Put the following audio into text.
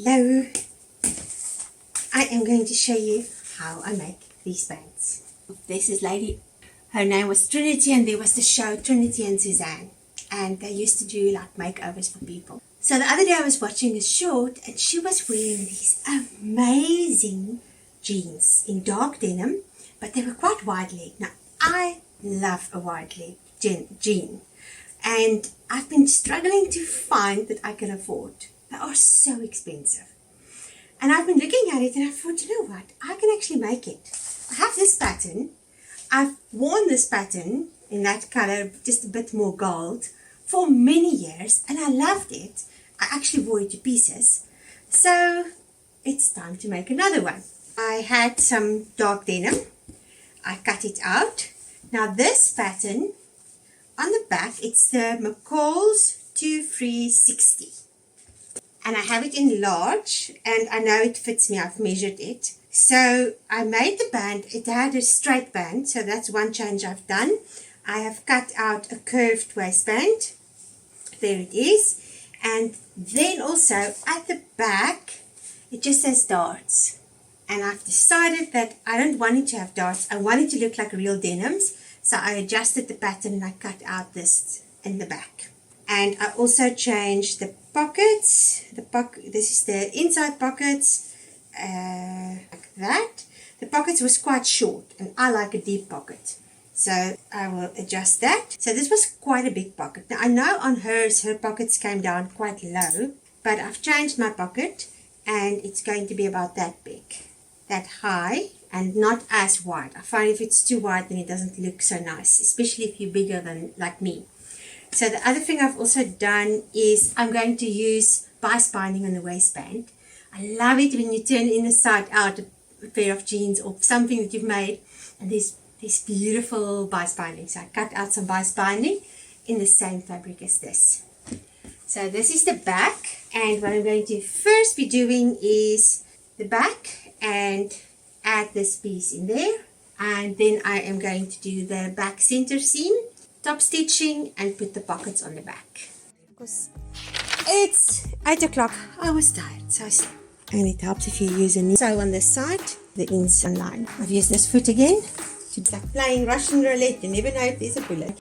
Hello, I am going to show you how I make these pants. This is Lady, her name was Trinity, and there was the show Trinity and Suzanne, and they used to do like makeovers for people. So the other day I was watching a short and she was wearing these amazing jeans in dark denim, but they were quite wide leg. Now I love a wide leg jean, and I've been struggling to find that I can afford. They are so expensive. And I've been looking at it and I thought, you know what, I can actually make it. I have this pattern. I've worn this pattern in that color, just a bit more gold, for many years, and I loved it. I actually wore it to pieces. So it's time to make another one. I had some dark denim. I cut it out. Now this pattern, on the back, it's the McCall's 2360. And I have it in large, and I know it fits me. I've measured it. So I made the band. It had a straight band, so that's one change I've done. I have cut out a curved waistband. There it is. And then also at the back, it just says darts. And I've decided that I don't want it to have darts. I want it to look like real denims. So I adjusted the pattern and I cut out this in the back. And I also changed the pockets. This is the inside pockets, like that. The pockets was quite short, and I like a deep pocket. So I will adjust that. So this was quite a big pocket. Now I know on hers, her pockets came down quite low, but I've changed my pocket, and it's going to be about that big, that high, and not as wide. I find if it's too wide, then it doesn't look so nice, especially if you're bigger than like me. So the other thing I've also done is I'm going to use bias binding on the waistband. I love it when you turn in the side out a pair of jeans or something that you've made, and there's this beautiful bias binding. So I cut out some bias binding in the same fabric as this. So this is the back, and what I'm going to first be doing is the back and add this piece in there, and then I am going to do the back center seam, top stitching, and put the pockets on the back. Because it's 8 o'clock, I was tired, so I slept. And it helps if you use a knee sew on this side, the ins line. I've used this foot again. It's like playing Russian roulette, you never know if there's a bullet.